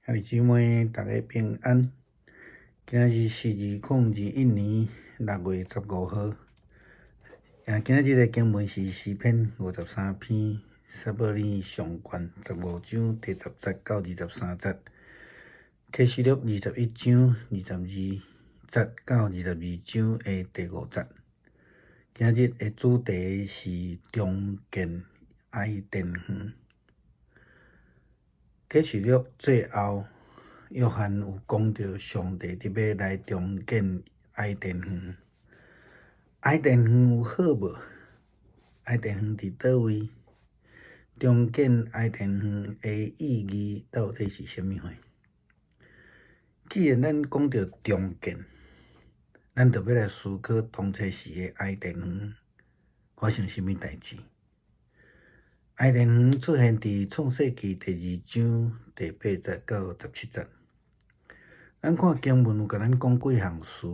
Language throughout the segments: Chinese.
兄弟姊妹，大家平安。今仔日是2021年6月15号。今仔日的经文是诗篇53篇，撒母耳上卷15章第10节到23节，启示录21章22节到22章的第5节。今日的主题是重建爱殿园。启示录最后，约翰有讲到上帝伫要来重建爱殿园。爱殿园有好无？爱殿园伫倒位？重建爱殿园的意义到底是啥物货？既然咱讲到重建，咱就要来思考当初时的爱殿园发生啥物代志。爱殿园出现伫创世纪第2章第8节到17节。咱看经文有甲咱讲几项事。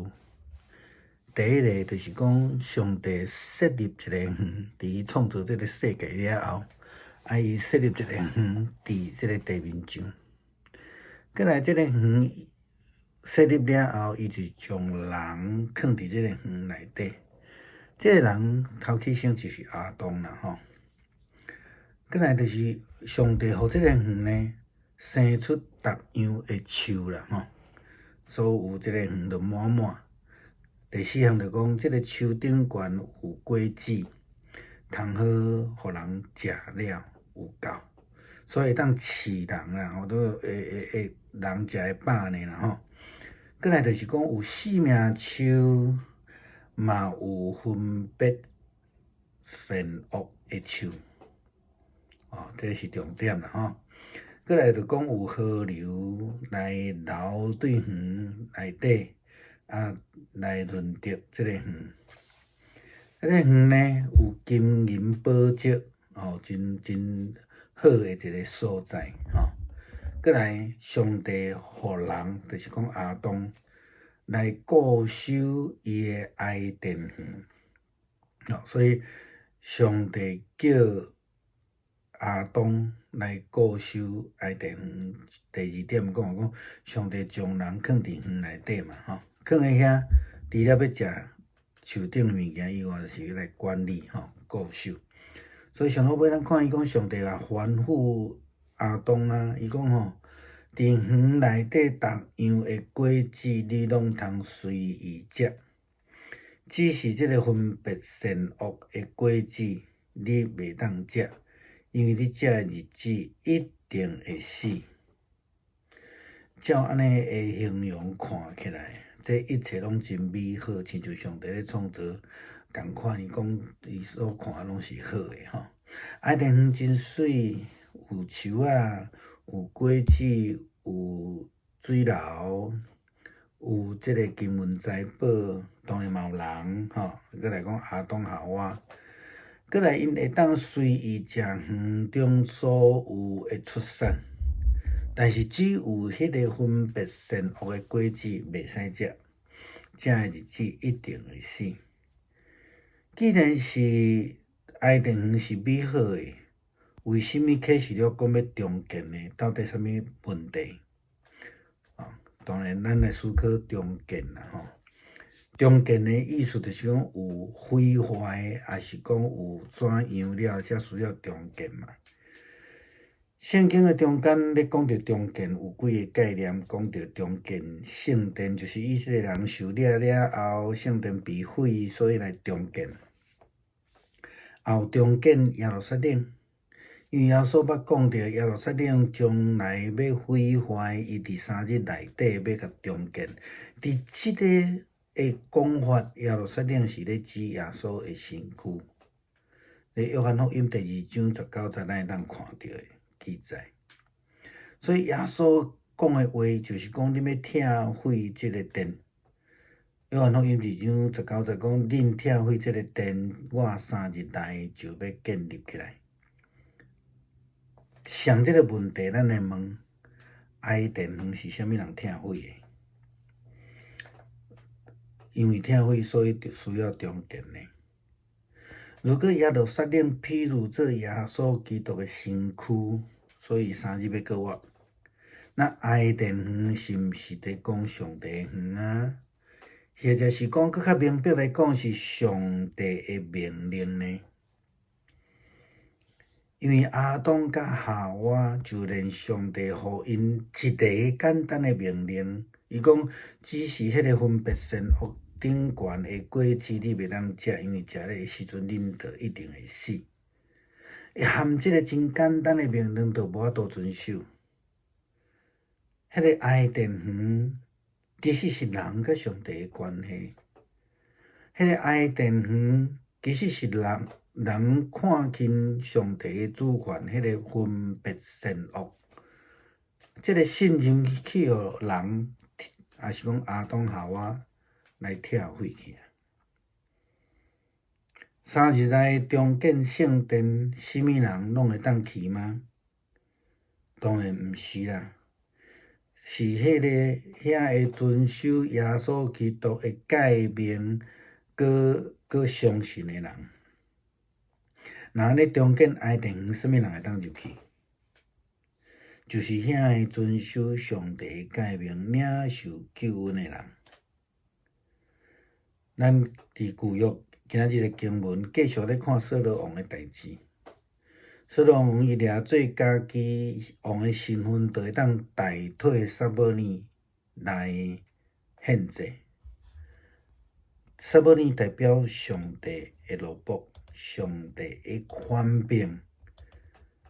第一个就是讲，上帝设立一个园，伫伊创造这个世界了后，伊设立一个园伫这个地面上。过来，这个园设立了后，伊就将人放伫这个园内底。这个人头起先就是亚当啦，吼。过来就是上帝互这个园呢生出逐样的树啦，吼。所有这个园就满满。第4项就讲，这个树顶悬有果子，通好互人食了有够，所以当饲人啦，吼，都会人食会饱呢啦，吼。过来就是讲有生命树，嘛有分别善恶的树，这是重点啦，吼。过来就讲有河流来流对园内底。来润泽这个园，这个园呢有金银宝石，真好的一个所在，过来，上帝互人，就是讲亚当来固守伊的爱殿园，所以上帝叫亚当来固守爱殿园。第2点讲，上帝将人放伫园内底嘛，吼。放在遐，除了要食树顶的物件以外，就是要来管理、固守。所以上好尾咱看伊讲，上帝也吩咐亚当啊，伊讲伫园内底逐样的果子，你拢通随意食，只是这个分别善恶的果子，你袂当食，因为你食的日子一定会死。照安尼的形容看起来，这一切拢真美好，亲像上帝咧创造共款。伊讲伊所看拢是好的，吼。爱殿园真水，有树仔，有果子，有水流，有这个金银财宝，当然嘛有人，吼。再来讲亚当夏娃，过来因会当随意食园中所有的出产。但是只有迄个分别善恶的果子袂使食，食的日子一定会死。既然是爱殿园是美好的，为什么启示录讲要重建呢？到底啥物问题？当然，咱来思考重建啦，吼。重建的意思就是讲有毁坏，还是讲有怎样了才需要重建嘛？圣经的中间咧讲到重建有几个概念，讲到重建圣殿，就是以色列人受掠了后，圣殿被毁，所以来重建。也有重建耶路撒冷，因为耶稣捌讲到耶路撒冷将来要毁坏，伊伫3日内底要甲重建。伫即个的讲法，耶路撒冷是咧指耶稣的身躯。咧约翰福音第2章19节，咱会当看到的记载。所以耶稣讲的话，就是讲你要拆毁这个殿。约翰福音2章19节讲，恁拆毁这个殿，我3日内就要建立起来。像这个问题，咱来问：爱殿园是啥物人拆毁的？因为拆毁，所以就需要重建呢。如果耶路撒冷譬如做耶稣基督的身躯，所以3日要过活，那爱电园是毋是伫讲上帝园啊？或者是讲搁较明白来讲是上帝诶命令呢？因为亚当甲夏娃就连上帝互因一个简单诶命令，伊讲只是迄个分别善恶顶悬诶果子，你袂当食，因为食了诶时阵，恁就一定会死。含即个真简单诶命令，就无法度遵守。迄个爱电园其实是人甲上帝诶关系。迄个爱电园其实是人看轻上帝诶主权，迄个分别善恶，即个信任去互人，也是讲亚当夏娃来拆毁去。三日内重建圣殿，什物人拢会当去吗？当然毋是啦，是迄个遐会遵守耶稣基督诶诫命，搁相信诶人。若安尼重建爱电园，什物人会当入去？就是遐会遵守上帝诶诫命、领受救恩诶人。咱伫旧约今仔日诶经文继续咧看扫罗王诶代志。扫罗王伊掠做家己王诶身份，就会当代替撒母耳来献祭。撒母耳代表上帝诶奴仆，上帝诶权柄。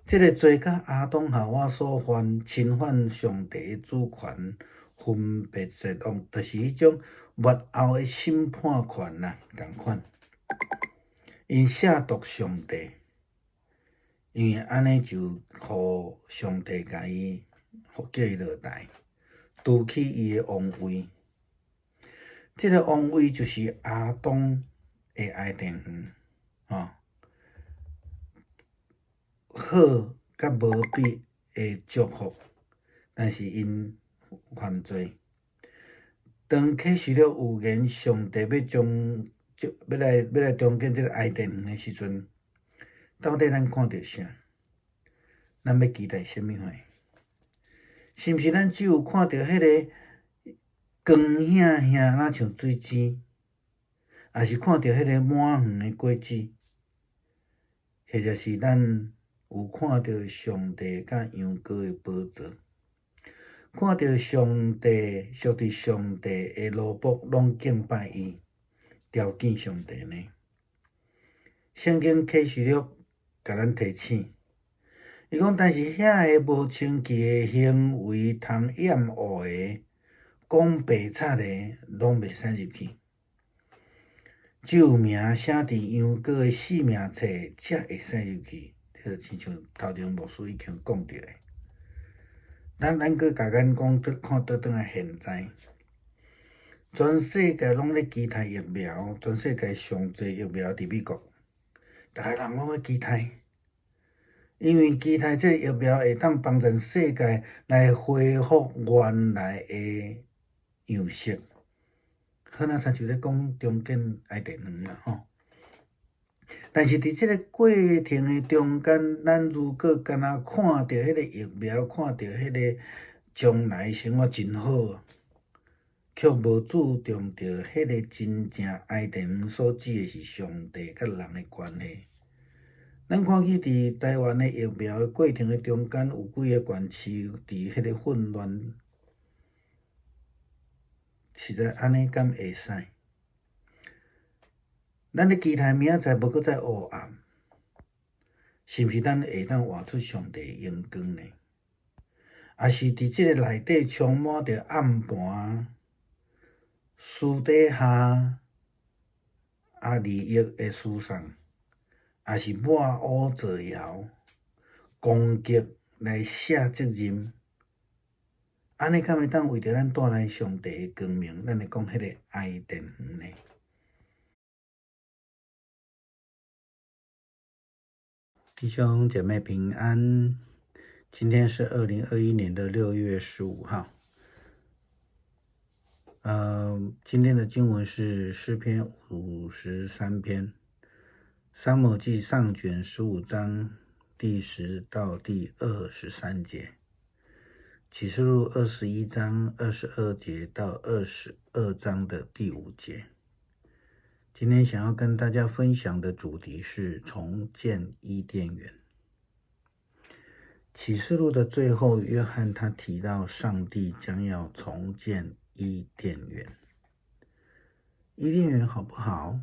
即个做甲亚当夏娃所犯，侵犯上帝诶主权，分别善恶，就是迄种幕后诶审判权啦，共款。因亵渎上帝。因为安尼就互上帝甲伊叫伊落台，夺去伊诶王位。即个王位就是亚当诶爱电园，好甲无比诶祝福，但是因犯罪。当启示录有言上帝要来重建即个爱电园诶时阵，到底咱看到啥？咱要期待啥物货？是毋是咱只有看到迄个光显显若像水晶，还是看到迄个满园诶果子？或者是咱有看到上帝甲羊羔诶宝座？看到上帝属伫上帝诶奴仆拢敬拜伊，朝见上帝呢？圣经启示录甲咱提醒。伊讲，但是遐个无清气诶行为、通掩恶诶、讲白贼诶，拢袂使入去。只有名写伫羊羔诶性命册，才会使入去。这就亲像头前牧师已经讲着诶。咱搁甲咱讲，看倒转来现在，全世界拢咧期待疫苗，全世界上侪疫苗伫美国，逐个人拢咧期待。因为期待即个疫苗会当帮助世界来恢复原来诶样式，好那亲像咧讲重建爱电园啦吼。但是伫即个过程诶中间，咱如果敢若看到迄个疫苗，看到迄个将来生活真好，却无注重到迄个真正爱电园所指诶是上帝甲人诶关系。咱看去伫台湾诶疫苗诶过程诶中间，有几个县市伫迄个混乱，实在安尼敢会使？咱咧期待明仔载无搁再黑暗，是毋是咱会当活出上帝诶阳光呢？也是伫即个内底充满着暗盘、私底下利益诶输送？也是抹黑造谣、攻击来卸责任，安尼敢会当为着咱带来上帝诶光明？咱来讲迄个爱电园呢？弟兄姐妹平安，今天是2021年的6月15号。今天的经文是诗篇53篇。撒母耳记上卷15章第10到第23节。启示录21章22节到22章的第5节。今天想要跟大家分享的主题是重建伊甸园。启示录的最后，约翰他提到上帝将要重建伊甸园。伊甸园好不好？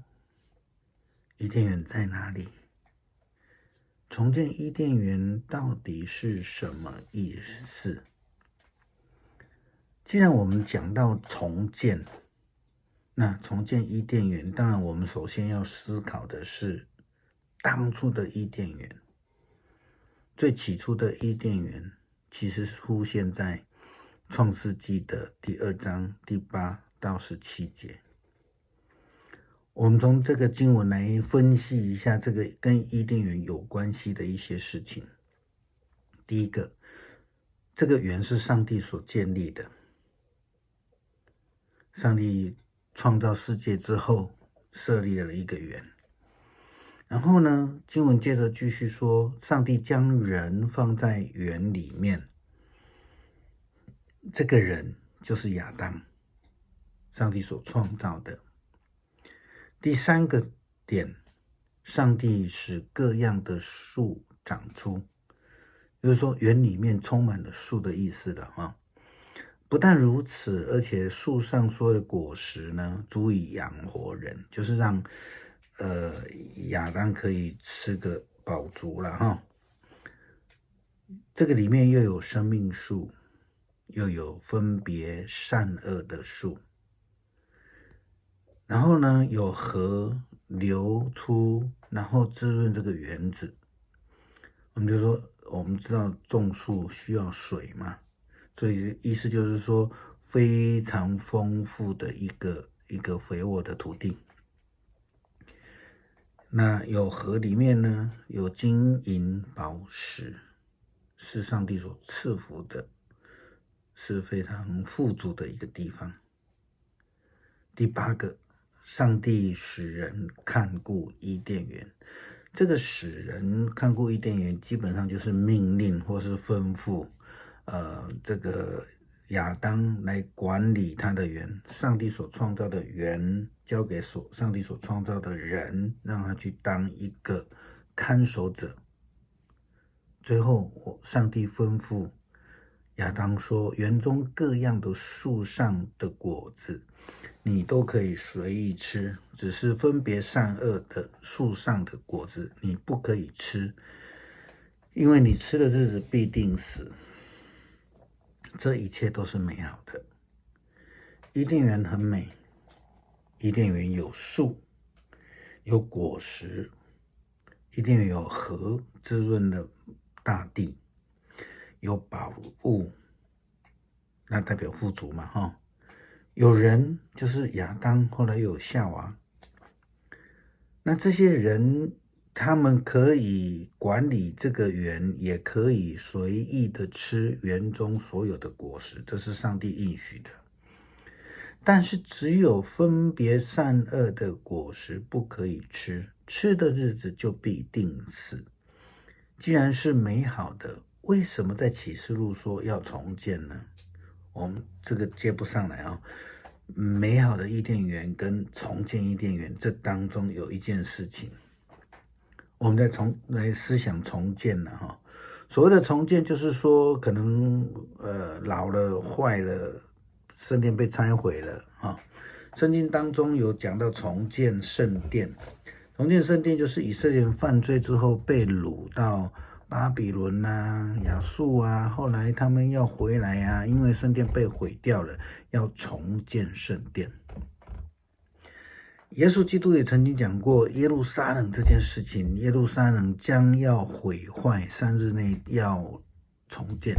伊甸园在哪里？重建伊甸园到底是什么意思？既然我们讲到重建，那重建伊甸园，当然我们首先要思考的是当初的伊甸园。最起初的伊甸园其实出现在创世纪的第2章第8到17节。我们从这个经文来分析一下这个跟伊甸园有关系的一些事情。第一个，这个园是上帝所建立的。上帝创造世界之后设立了一个园，然后呢，经文接着继续说，上帝将人放在园里面，这个人就是亚当，上帝所创造的。第3个点，上帝使各样的树长出，就是说园里面充满了树的意思了。不但如此，而且树上所有的果实呢，足以养活人，就是让亚当可以吃个饱足了。这个里面又有生命树，又有分别善恶的树，然后呢，有河流出，然后滋润这个园子。我们就说，我们知道种树需要水嘛，所以意思就是说，非常丰富的一个肥沃的土地。那有河里面呢，有金银宝石，是上帝所赐福的，是非常富足的一个地方。第8个，上帝使人看顾伊甸园。这个使人看顾伊甸园，基本上就是命令或是吩咐这个亚当来管理他的园。上帝所创造的园交给上帝所创造的人，让他去当一个看守者。最后上帝吩咐亚当说，园中各样的树上的果子你都可以随意吃，只是分别善恶的树上的果子你不可以吃，因为你吃的日子必定死。这一切都是美好的。伊甸园很美，伊甸园有树，有果实，伊甸园有河滋润了大地，有宝物，那代表富足嘛。有人，就是亚当，后来又有夏娃。那这些人他们可以管理这个园，也可以随意的吃园中所有的果实，这是上帝应许的。但是只有分别善恶的果实不可以吃，吃的日子就必定死。既然是美好的，为什么在启示录说要重建呢？我们这个接不上来美好的伊甸园跟重建伊甸园，这当中有一件事情，我们来思想重建了所谓的重建，就是说可能老了坏了，圣殿被拆毁了圣经当中有讲到重建圣殿，重建圣殿就是以色列人犯罪之后被掳到巴比伦亚述后来他们要回来因为圣殿被毁掉了，要重建圣殿。耶稣基督也曾经讲过耶路撒冷这件事情，耶路撒冷将要毁坏，3日内要重建。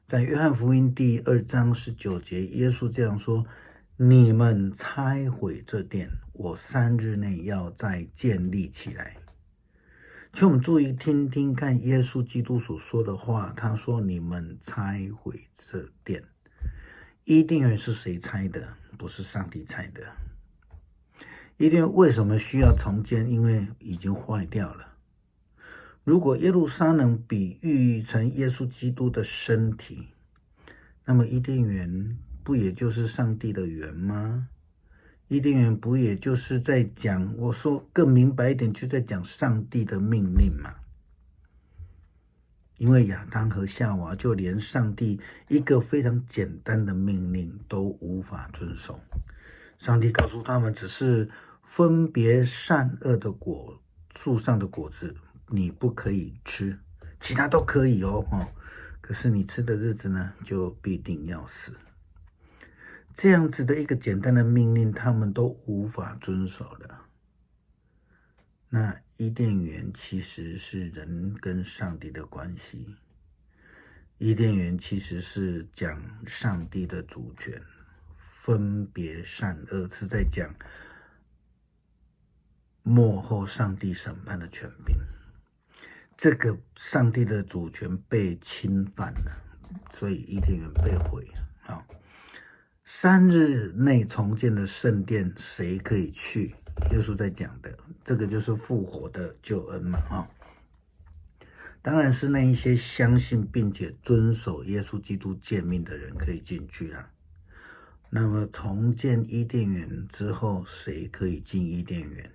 在约翰福音第2章19节，耶稣这样说，你们拆毁这殿，我3日内要再建立起来。请我们注意听听看耶稣基督所说的话，他说你们拆毁这殿。伊甸园是谁拆的？不是上帝拆的。伊甸园为什么需要重建？因为已经坏掉了。如果耶路撒冷比喻成耶稣基督的身体，那么伊甸园不也就是上帝的园吗？伊甸园不也就是在讲，我说更明白一点，就在讲上帝的命令嘛。因为亚当和夏娃就连上帝一个非常简单的命令都无法遵守。上帝告诉他们，只是分别善恶的树上的果子你不可以吃，其他都可以哦。可是你吃的日子呢，就必定要死。这样子的一个简单的命令，他们都无法遵守的。那伊甸园其实是人跟上帝的关系，伊甸园其实是讲上帝的主权，分别善恶，是在讲末后上帝审判的权柄。这个上帝的主权被侵犯了，所以伊甸园被毁了。3日内重建的圣殿，谁可以去？耶稣在讲的，这个就是复活的救恩嘛。当然是那一些相信并且遵守耶稣基督诫命的人可以进去了。那么重建伊甸园之后，谁可以进伊甸园？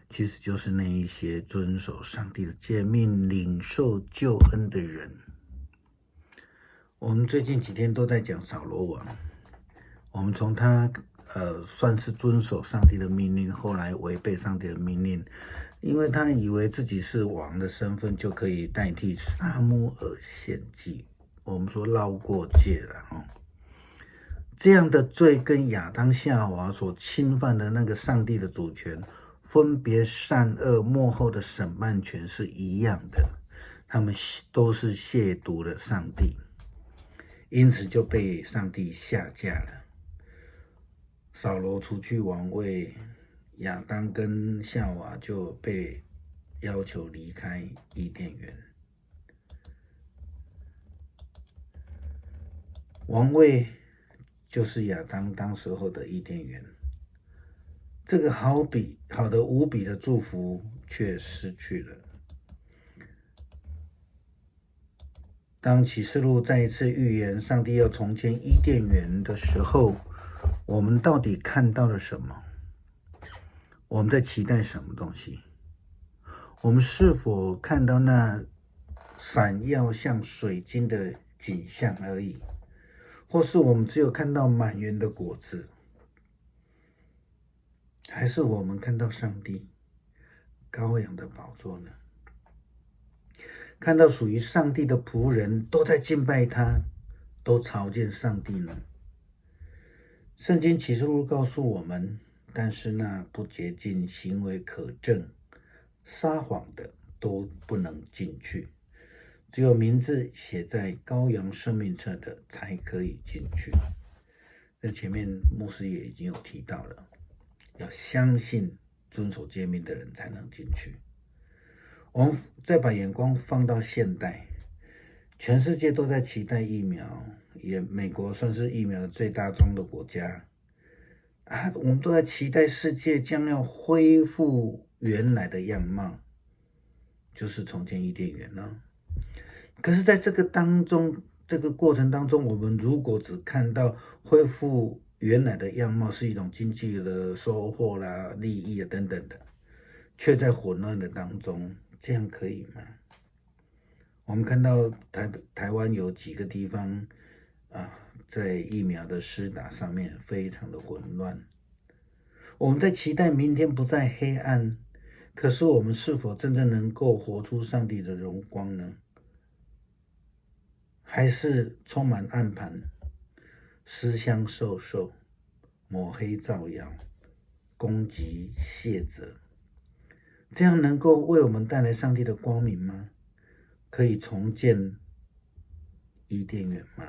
其实就是那一些遵守上帝的诫命、领受救恩的人。我们最近几天都在讲扫罗王，我们从他算是遵守上帝的命令，后来违背上帝的命令，因为他以为自己是王的身份就可以代替撒母耳献祭，我们说绕过界了。这样的罪跟亚当夏娃所侵犯的那个上帝的主权，分别善恶末后的审判权是一样的，他们都是亵渎了上帝，因此就被上帝下架了。扫罗除去王位，亚当跟夏娃就被要求离开伊甸园。王位就是亚当当时候的伊甸园，这个好的无比的祝福却失去了。当启示录再一次预言上帝要重建伊甸园的时候，我们到底看到了什么？我们在期待什么东西？我们是否看到那闪耀像水晶的景象而已？或是我们只有看到满园的果子？还是我们看到上帝羔羊的宝座呢？看到属于上帝的仆人都在敬拜他，都朝见上帝呢？圣经启示录告诉我们，但是那不洁净、行为可证、撒谎的都不能进去，只有名字写在羔羊生命册的才可以进去。这前面牧师也已经有提到了，要相信遵守诫命的人才能进去。我们再把眼光放到现代，全世界都在期待疫苗，也美国算是疫苗的最大宗的国家我们都在期待世界将要恢复原来的样貌，就是重建伊甸园了。可是在这个过程当中，我们如果只看到恢复原来的样貌是一种经济的收获啦、利益啊等等的，却在混乱的当中，这样可以吗？我们看到台湾有几个地方在疫苗的施打上面非常的混乱。我们在期待明天不再黑暗，可是我们是否真正能够活出上帝的荣光呢？还是充满暗盘，私相授受，抹黑造谣，攻击卸责，这样能够为我们带来上帝的光明吗？可以重建伊甸园吗？